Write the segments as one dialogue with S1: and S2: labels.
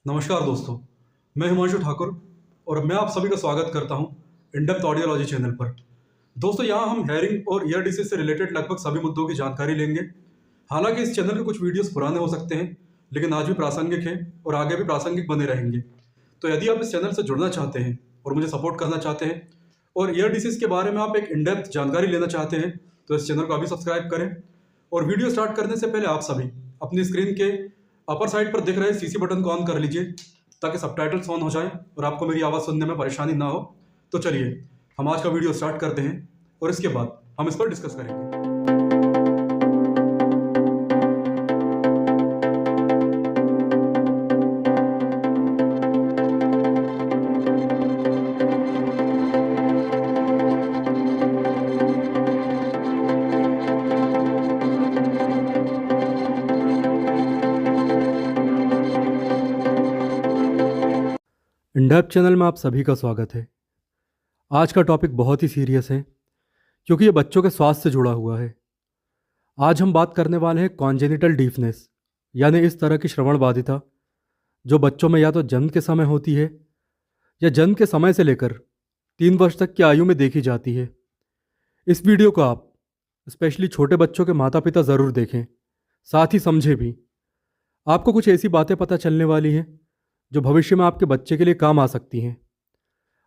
S1: नमस्कार दोस्तों, मैं हिमांशु ठाकुर और मैं आप सभी का स्वागत करता हूं इंडेप्थ ऑडियोलॉजी चैनल पर। दोस्तों, यहां हम हेयरिंग और ईयर डिसीज से रिलेटेड लगभग सभी मुद्दों की जानकारी लेंगे। हालांकि इस चैनल के कुछ वीडियोस पुराने हो सकते हैं, लेकिन आज भी प्रासंगिक हैं और आगे भी प्रासंगिक बने रहेंगे। तो यदि आप इस चैनल से जुड़ना चाहते हैं और मुझे सपोर्ट करना चाहते हैं और ईयर डिसीज के बारे में आप एक इनडेप्थ जानकारी लेना चाहते हैं, तो इस चैनल को अभी सब्सक्राइब करें। और वीडियो स्टार्ट करने से पहले आप सभी अपनी स्क्रीन के अपर साइड पर दिख रहे सीसी बटन को ऑन कर लीजिए, ताकि सबटाइटल्स ऑन हो जाएं और आपको मेरी आवाज़ सुनने में परेशानी ना हो। तो चलिए हम आज का वीडियो स्टार्ट करते हैं और इसके बाद हम इस पर डिस्कस करेंगे। इंडेप्थ चैनल में आप सभी का स्वागत है। आज का टॉपिक बहुत ही सीरियस है, क्योंकि ये बच्चों के स्वास्थ्य से जुड़ा हुआ है। आज हम बात करने वाले हैं कॉन्जेनिटल डीफनेस, यानी इस तरह की श्रवण बाधिता जो बच्चों में या तो जन्म के समय होती है या जन्म के समय से लेकर 3 वर्ष तक की आयु में देखी जाती है। इस वीडियो को आप स्पेशली छोटे बच्चों के माता पिता ज़रूर देखें, साथ ही समझें भी। आपको कुछ ऐसी बातें पता चलने वाली हैं जो भविष्य में आपके बच्चे के लिए काम आ सकती हैं।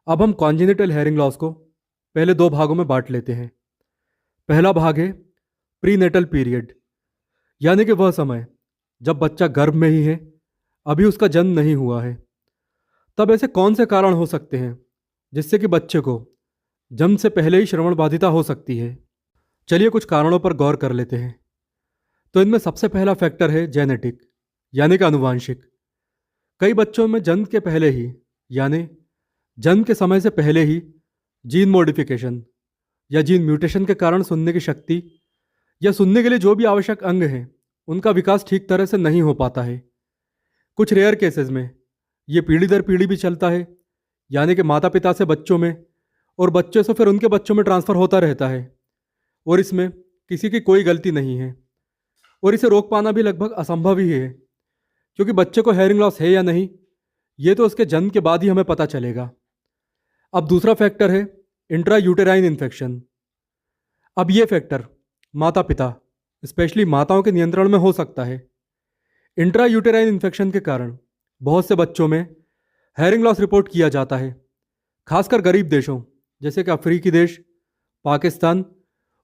S1: अब हम कॉन्जेनिटल हेयरिंग लॉस को पहले 2 भागों में बांट लेते हैं। पहला भाग है प्रीनेटल पीरियड, यानी कि वह समय जब बच्चा गर्भ में ही है, अभी उसका जन्म नहीं हुआ है। तब ऐसे कौन से कारण हो सकते हैं जिससे कि बच्चे को जन्म से पहले ही श्रवण बाधिता हो सकती है। चलिए कुछ कारणों पर गौर कर लेते हैं। तो इनमें सबसे पहला फैक्टर है जेनेटिक, यानी कि आनुवांशिक। कई बच्चों में जन्म के पहले ही, यानी जन्म के समय से पहले ही जीन मॉडिफिकेशन या जीन म्यूटेशन के कारण सुनने की शक्ति या सुनने के लिए जो भी आवश्यक अंग हैं, उनका विकास ठीक तरह से नहीं हो पाता है। कुछ रेयर केसेस में ये पीढ़ी दर पीढ़ी भी चलता है, यानी कि माता पिता से बच्चों में और बच्चों से फिर उनके बच्चों में ट्रांसफ़र होता रहता है, और इसमें किसी की कोई गलती नहीं है। और इसे रोक पाना भी लगभग असंभव ही है, क्योंकि बच्चे को हेयरिंग लॉस है या नहीं, ये तो उसके जन्म के बाद ही हमें पता चलेगा। अब दूसरा फैक्टर है इंट्रा यूटेराइन इन्फेक्शन। अब ये फैक्टर माता पिता, स्पेशली माताओं के नियंत्रण में हो सकता है। इंट्रा यूटेराइन इन्फेक्शन के कारण बहुत से बच्चों में हेयरिंग लॉस रिपोर्ट किया जाता है, खासकर गरीब देशों जैसे कि अफ्रीकी देश, पाकिस्तान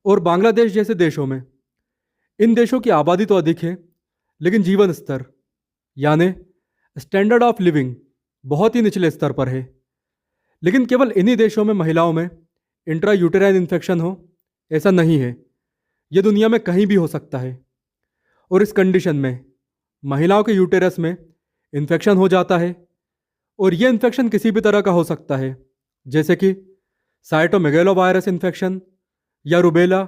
S1: और बांग्लादेश जैसे देशों में। इन देशों की आबादी तो अधिक है, लेकिन जीवन स्तर यानी स्टैंडर्ड ऑफ लिविंग बहुत ही निचले स्तर पर है। लेकिन केवल इन्हीं देशों में महिलाओं में इंट्रा यूटेराइन इन्फेक्शन हो, ऐसा नहीं है। ये दुनिया में कहीं भी हो सकता है। और इस कंडीशन में महिलाओं के यूटेरस में इन्फेक्शन हो जाता है, और ये इन्फेक्शन किसी भी तरह का हो सकता है, जैसे कि साइटोमेगेलोवायरस इन्फेक्शन या रुबेला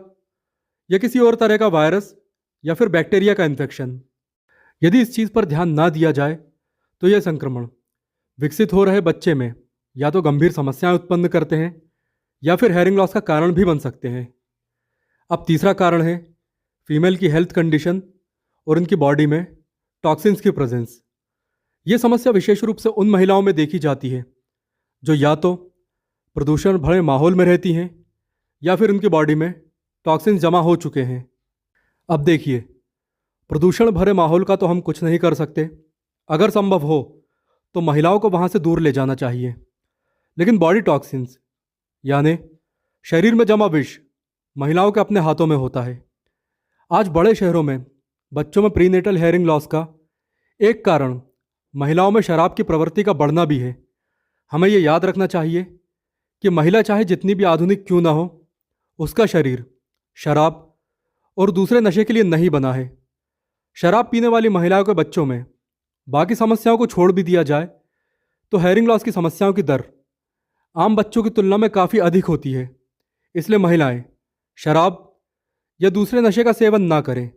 S1: या किसी और तरह का वायरस या फिर बैक्टीरिया का इन्फेक्शन। यदि इस चीज़ पर ध्यान ना दिया जाए तो यह संक्रमण विकसित हो रहे बच्चे में या तो गंभीर समस्याएं उत्पन्न करते हैं या फिर हेयरिंग लॉस का कारण भी बन सकते हैं। अब तीसरा कारण है फीमेल की हेल्थ कंडीशन और उनकी बॉडी में टॉक्सिन्स की प्रेजेंस। ये समस्या विशेष रूप से उन महिलाओं में देखी जाती है जो या तो प्रदूषण भरे माहौल में रहती हैं या फिर उनकी बॉडी में टॉक्सिन्स जमा हो चुके हैं। अब देखिए, प्रदूषण भरे माहौल का तो हम कुछ नहीं कर सकते। अगर संभव हो तो महिलाओं को वहाँ से दूर ले जाना चाहिए। लेकिन बॉडी टॉक्सिन्स यानी शरीर में जमा विष महिलाओं के अपने हाथों में होता है। आज बड़े शहरों में बच्चों में प्रीनेटल हेयरिंग लॉस का एक कारण महिलाओं में शराब की प्रवृत्ति का बढ़ना भी है। हमें ये याद रखना चाहिए कि महिला चाहे जितनी भी आधुनिक क्यों ना हो, उसका शरीर शराब और दूसरे नशे के लिए नहीं बना है। शराब पीने वाली महिलाओं के बच्चों में बाकी समस्याओं को छोड़ भी दिया जाए तो हेयरिंग लॉस की समस्याओं की दर आम बच्चों की तुलना में काफ़ी अधिक होती है। इसलिए महिलाएं शराब या दूसरे नशे का सेवन ना करें।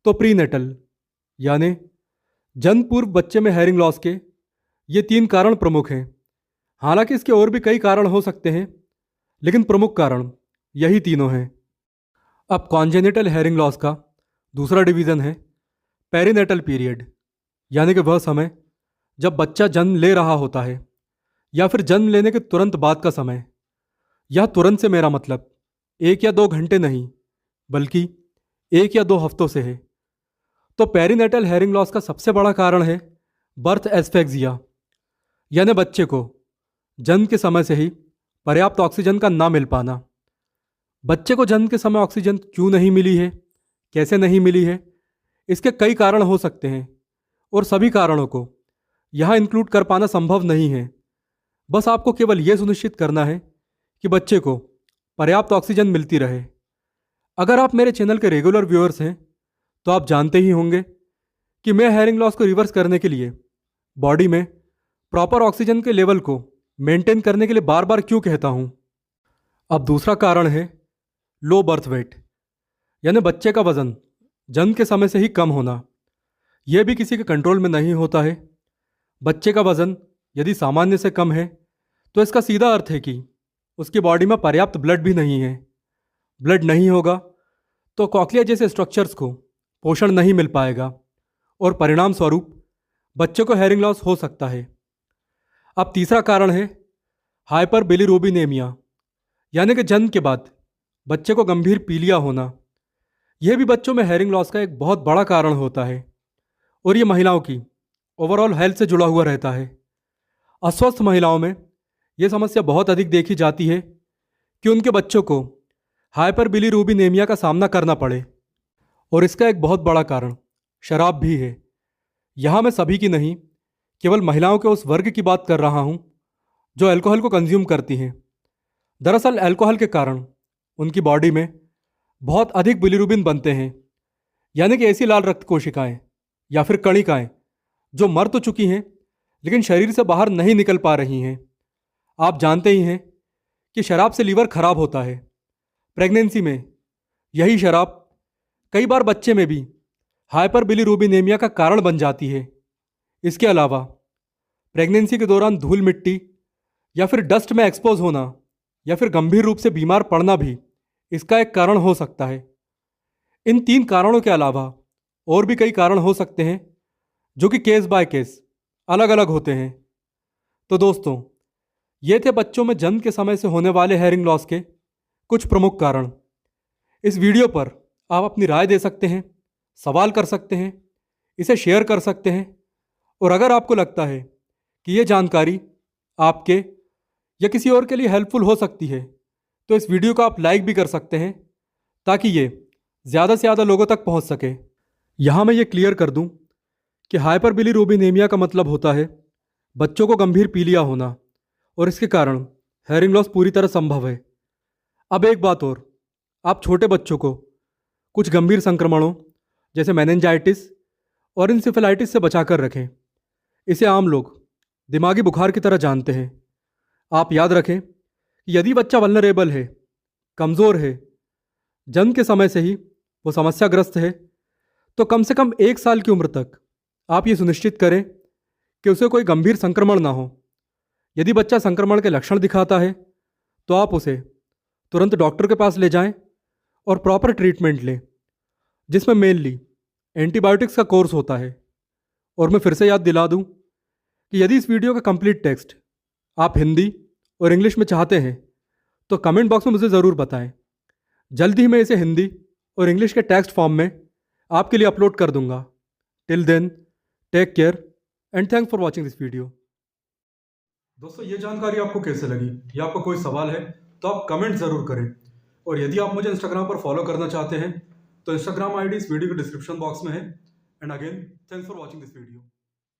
S1: तो प्रीनेटल यानी जन्म पूर्व बच्चे में हेयरिंग लॉस के ये 3 कारण प्रमुख हैं। हालांकि इसके और भी कई कारण हो सकते हैं, लेकिन प्रमुख कारण यही तीनों हैं। अब कॉन्जेनिटल हेयरिंग लॉस का दूसरा डिवीज़न है पेरीनेटल पीरियड, यानी कि वह समय जब बच्चा जन्म ले रहा होता है या फिर जन्म लेने के तुरंत बाद का समय। यह तुरंत से मेरा मतलब 1 या 2 घंटे नहीं, बल्कि 1 या 2 हफ्तों से है। तो पेरीनेटल हेयरिंग लॉस का सबसे बड़ा कारण है बर्थ एस्फेक्सिया, यानी बच्चे को जन्म के समय से ही पर्याप्त ऑक्सीजन का ना मिल पाना। बच्चे को जन्म के समय ऑक्सीजन क्यों नहीं मिली है, कैसे नहीं मिली है, इसके कई कारण हो सकते हैं और सभी कारणों को यहाँ इंक्लूड कर पाना संभव नहीं है। बस आपको केवल यह सुनिश्चित करना है कि बच्चे को पर्याप्त ऑक्सीजन मिलती रहे। अगर आप मेरे चैनल के रेगुलर व्यूअर्स हैं तो आप जानते ही होंगे कि मैं हेयरिंग लॉस को रिवर्स करने के लिए बॉडी में प्रॉपर ऑक्सीजन के लेवल को मेंटेन करने के लिए बार बार क्यों कहता हूँ। अब दूसरा कारण है लो बर्थ वेट, यानी बच्चे का वजन जन्म के समय से ही कम होना। यह भी किसी के कंट्रोल में नहीं होता है। बच्चे का वजन यदि सामान्य से कम है तो इसका सीधा अर्थ है कि उसकी बॉडी में पर्याप्त ब्लड भी नहीं है। ब्लड नहीं होगा तो कॉक्लिया जैसे स्ट्रक्चर्स को पोषण नहीं मिल पाएगा और परिणाम स्वरूप बच्चे को हेयरिंग लॉस हो सकता है। अब तीसरा कारण है हाइपर बिलिरुबिनेमिया, यानी कि जन्म के बाद बच्चे को गंभीर पीलिया होना। यह भी बच्चों में हेयरिंग लॉस का एक बहुत बड़ा कारण होता है और ये महिलाओं की ओवरऑल हेल्थ से जुड़ा हुआ रहता है। अस्वस्थ महिलाओं में यह समस्या बहुत अधिक देखी जाती है कि उनके बच्चों को हाइपर बिलिरुबिनेमिया का सामना करना पड़े और इसका एक बहुत बड़ा कारण शराब भी है। यहाँ मैं सभी की नहीं, केवल महिलाओं के उस वर्ग की बात कर रहा हूँ जो अल्कोहल को कंज्यूम करती हैं। दरअसल अल्कोहल के कारण उनकी बॉडी में बहुत अधिक बिलिरुबिन बनते हैं, यानी कि ऐसी लाल रक्त कोशिकाएं या फिर कणिकाएं जो मर तो चुकी हैं लेकिन शरीर से बाहर नहीं निकल पा रही हैं। आप जानते ही हैं कि शराब से लीवर खराब होता है। प्रेगनेंसी में यही शराब कई बार बच्चे में भी हाइपर बिलिरुबिनेमिया का कारण बन जाती है। इसके अलावा प्रेगनेंसी के दौरान धूल मिट्टी या फिर डस्ट में एक्सपोज होना या फिर गंभीर रूप से बीमार पड़ना भी इसका एक कारण हो सकता है। इन 3 कारणों के अलावा और भी कई कारण हो सकते हैं जो कि केस बाय केस अलग अलग होते हैं। तो दोस्तों, ये थे बच्चों में जन्म के समय से होने वाले हेयरिंग लॉस के कुछ प्रमुख कारण। इस वीडियो पर आप अपनी राय दे सकते हैं, सवाल कर सकते हैं, इसे शेयर कर सकते हैं और अगर आपको लगता है कि ये जानकारी आपके या किसी और के लिए हेल्पफुल हो सकती है तो इस वीडियो को आप लाइक भी कर सकते हैं ताकि ये ज़्यादा से ज़्यादा लोगों तक पहुंच सके। यहाँ मैं ये क्लियर कर दूं कि हाइपर बिलिरुबिनेमिया का मतलब होता है बच्चों को गंभीर पीलिया होना और इसके कारण हेयरिंग लॉस पूरी तरह संभव है। अब एक बात और, आप छोटे बच्चों को कुछ गंभीर संक्रमणों जैसे मेनिंजाइटिस और इंसेफेलाइटिस से बचाकर रखें। इसे आम लोग दिमागी बुखार की तरह जानते हैं। आप याद रखें कि यदि बच्चा वल्नरेबल है, कमज़ोर है, जन्म के समय से ही वो समस्याग्रस्त है, तो कम से कम 1 साल की उम्र तक आप ये सुनिश्चित करें कि उसे कोई गंभीर संक्रमण ना हो। यदि बच्चा संक्रमण के लक्षण दिखाता है तो आप उसे तुरंत डॉक्टर के पास ले जाएं और प्रॉपर ट्रीटमेंट लें, जिसमें मेनली एंटीबायोटिक्स का कोर्स होता है। और मैं फिर से याद दिला दूं कि यदि इस वीडियो का कंप्लीट टेक्स्ट आप हिंदी और इंग्लिश में चाहते हैं तो कमेंट बॉक्स में मुझे ज़रूर बताएं। जल्द ही मैं इसे हिंदी और इंग्लिश के टेक्स्ट फॉर्म में आपके लिए अपलोड कर दूंगा। Till then, take care and thanks for watching this video. दोस्तों, ये जानकारी आपको कैसे लगी या आपका कोई सवाल है तो आप कमेंट ज़रूर करें। और यदि आप मुझे इंस्टाग्राम पर फॉलो करना चाहते हैं तो इंस्टाग्राम आईडी इस वीडियो के डिस्क्रिप्शन बॉक्स में है। And again, thanks for watching this video.